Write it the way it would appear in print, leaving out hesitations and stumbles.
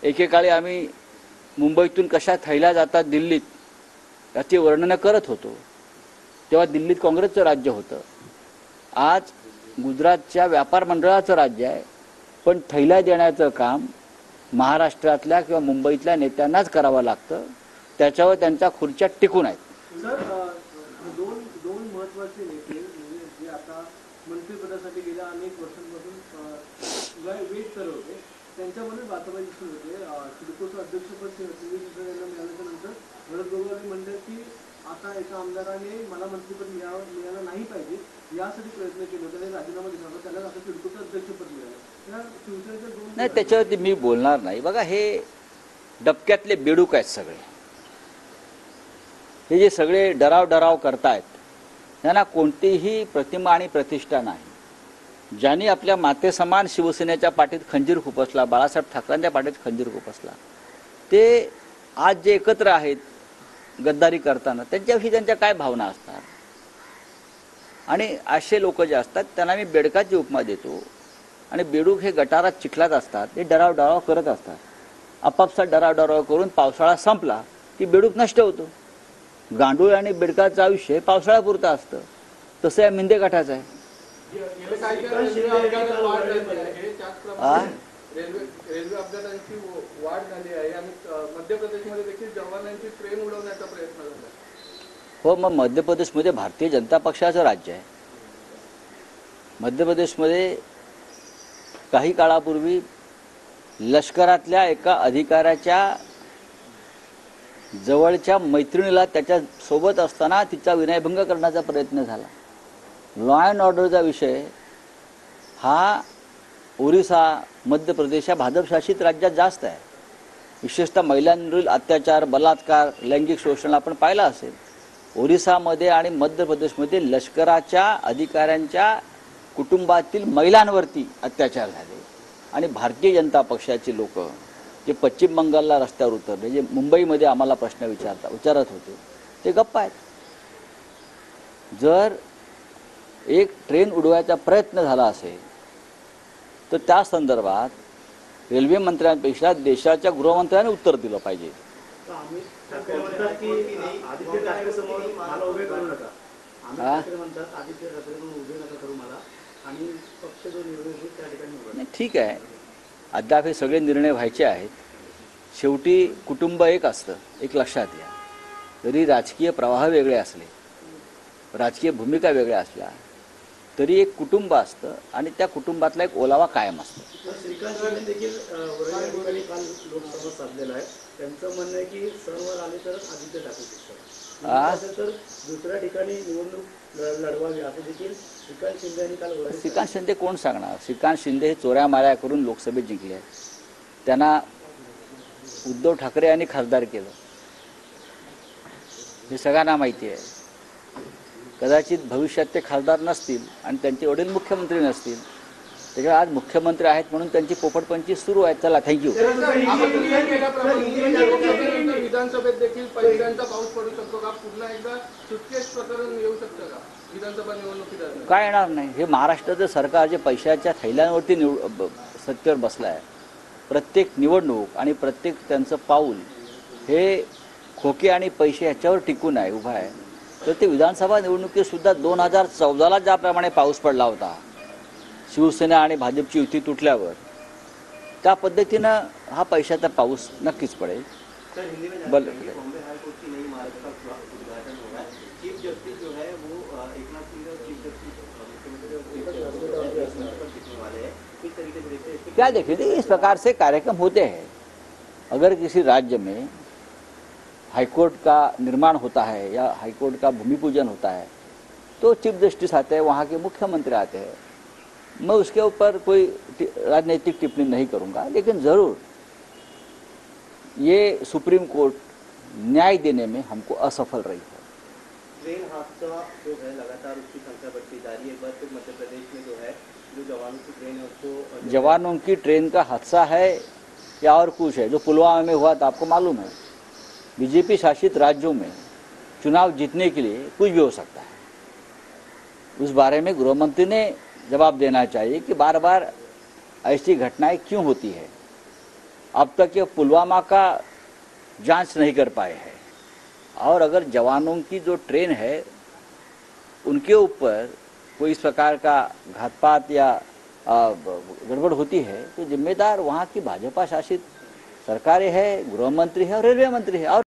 एकेकाळी आम्ही मुंबईतून कशा थैल्या जातात दिल्लीत याची वर्णनं करत होतो, तेव्हा दिल्लीत काँग्रेसचं राज्य होतं. आज गुजरातच्या व्यापार मंडळाचं राज्य आहे, पण थैल्या देण्याचं काम महाराष्ट्रातल्या किंवा मुंबईतल्या नेत्यांनाच करावं लागतं. त्याच्यावर त्यांच्या खुर्च्या टिकून आहेत. सर, दोन महत्त्वाचे नेते म्हणजे जे आता मंत्रिपदासाठी गेल्या अनेक वर्षांपासून वेट करत होते, त्यांच्यामध्ये बातमी दिसून होते. सिडकोचं अध्यक्षपद यांना मिळाल्याच्या नंतर भरत गोगावले म्हणतात की आता एका आमदाराने मला मंत्रिपद मिळालं नाही पाहिजे यासाठी प्रयत्न केले होते, राजीनामा दिला होता, त्याला आता सिडकोचं अध्यक्षपद मिळालं. शिवसेनेच्या दोन नाही, त्याच्यावरती मी बोलणार नाही. बघा, हे डबक्यातले बेडूक आहेत सगळे. हे जे सगळे डराव करतायत त्यांना कोणतीही प्रतिमा आणि प्रतिष्ठा नाही. ज्यांनी आपल्या मातेसमान शिवसेनेच्या पाठीत खंजीर खुपसला, बाळासाहेब ठाकरेंच्या पाठीत खंजीर खुपसला, ते आज जे एकत्र आहेत गद्दारी करताना त्यांच्याविषयी त्यांच्या काय भावना असतात. आणि असे लोक जे असतात त्यांना मी बेडकाची उपमा देतो. आणि बेडूक हे गटारात चिखलात असतात, ते डराव करत असतात. आपापसात डराव करून पावसाळा संपला की बेडूक नष्ट होतो. गांडूळ आणि बेडकाचं आयुष्य पावसाळ्यापुरतं असतं. तसं या मिंदे गटाचं आहे. रेल्वे अपघातांची वाढ झाली आहे आणि मध्य प्रदेशमध्ये देखील जवानांची ट्रेन उडवण्याचा प्रयत्न झाला. हो, मग मध्य प्रदेशमध्ये भारतीय जनता पक्षाचं राज्य आहे. मध्य प्रदेशमध्ये काही काळापूर्वी लष्करातल्या एका अधिकाऱ्याच्या जवळच्या मैत्रिणीला त्याच्या सोबत असताना तिचा विनयभंग करण्याचा प्रयत्न झाला. लॉ अँड ऑर्डरचा विषय हा ओरिसा, मध्य प्रदेश या भाजपशासित राज्यात जास्त आहे. विशेषतः महिलांवरील अत्याचार, बलात्कार, लैंगिक शोषण आपण पाहिलं असेल. ओरिसामध्ये आणि मध्य प्रदेशमध्ये लष्कराच्या अधिकाऱ्यांच्या कुटुंबातील महिलांवरती अत्याचार झाले. आणि भारतीय जनता पक्षाचे लोक जे पश्चिम बंगालला रस्त्यावर उतरले, जे मुंबईमध्ये आम्हाला प्रश्न विचारत होते, ते गप्प आहेत. जर एक ट्रेन उडवायचा प्रयत्न झाला असेल तर त्या संदर्भात रेल्वे मंत्र्यांपेक्षा देशाच्या गृहमंत्र्यांनी उत्तर दिलं पाहिजे. ठीक आहे, अद्याप हे सगळे निर्णय व्हायचे आहेत. शेवटी कुटुंब एक असतं, एक लक्षात घ्या. जरी राजकीय प्रवाह वेगळे असले, राजकीय भूमिका वेगळ्या असल्या तरी एक कुटुंब असतं आणि त्या कुटुंबातला एक ओलावा कायम असतो. श्रीकांत शिंदे देखील काल लोकसभा साधलेला आहे. त्यांचं म्हणणं आहे की सर्व आले तर आदित्य ठाकरे शकतात, तर दुसऱ्या ठिकाणी निवडणूक लढवावी असं देखील श्रीकांत शिंदे यांनी काल. श्रीकांत शिंदे कोण सांगणार? श्रीकांत शिंदे हे चोऱ्या माऱ्या करून लोकसभेत जिंकले आहेत. त्यांना उद्धव ठाकरे यांनी खासदार केलं, हे सगळ्यांना माहिती आहे. कदाचित भविष्यात ते खासदार नसतील आणि त्यांचे वडील मुख्यमंत्री नसतील. त्याच्यामुळे आज मुख्यमंत्री आहेत म्हणून त्यांची पोपटपंची सुरू आहे. चला, थँक्यू. विधानसभेत देखील पहिल्यांदा पाऊस पडू शकतो का? पुन्हा एकदा सुटकेस प्रकरण येऊ शकतं का विधानसभा निवडणुकीत? काय येणार नाही. हे महाराष्ट्राचं सरकार जे पैशाच्या थैल्यांवरती सत्तेवर बसलं आहे. प्रत्येक निवडणूक आणि प्रत्येक त्यांचं पाऊल हे खोके आणि पैसे ह्याच्यावर टिकून आहे, उभा आहे. तर ते विधानसभा निवडणुकीत सुद्धा 2014ला ज्याप्रमाणे पाऊस पडला होता, शिवसेना आणि भाजपची युती तुटल्यावर, त्या पद्धतीनं हा पैशाचा पाऊस नक्कीच पडेल. क्या देखिए, इस प्रकार से कार्यक्रम होते हैं. अगर किसी राज्य में हाईकोर्ट का निर्माण होता है या हाईकोर्ट का भूमि पूजन होता है तो चीफ जस्टिस आते हैं, वहाँ के मुख्यमंत्री आते हैं. मैं उसके ऊपर कोई राजनीतिक टिप्पणी नहीं करूँगा, लेकिन ज़रूर ये सुप्रीम कोर्ट न्याय देने में हमको असफल रही है. ट्रेन हादसा जो है लगातार उसकी संख्या बढ़ती जा रही है. एक बार फिर मध्य प्रदेश में जो है जो जवानों की ट्रेन है उसको, जवानों की ट्रेन का हादसा है या और कुछ है? जो पुलवामा में हुआ था आपको मालूम है. बीजेपी शासित राज्यों में चुनाव जीतने के लिए कुछ भी हो सकता है. उस बारे में गृहमंत्री ने जवाब देना चाहिए कि बार बार ऐसी घटनाएं क्यों होती है. अब तक ये पुलवामा का जांच नहीं कर पाए हैं, और अगर जवानों की जो ट्रेन है उनके ऊपर कोई इस प्रकार का घातपात या गड़बड़ होती है तो जिम्मेदार वहाँ की भाजपा शासित सरकारें है, गृह मंत्री है और रेलवे मंत्री है। और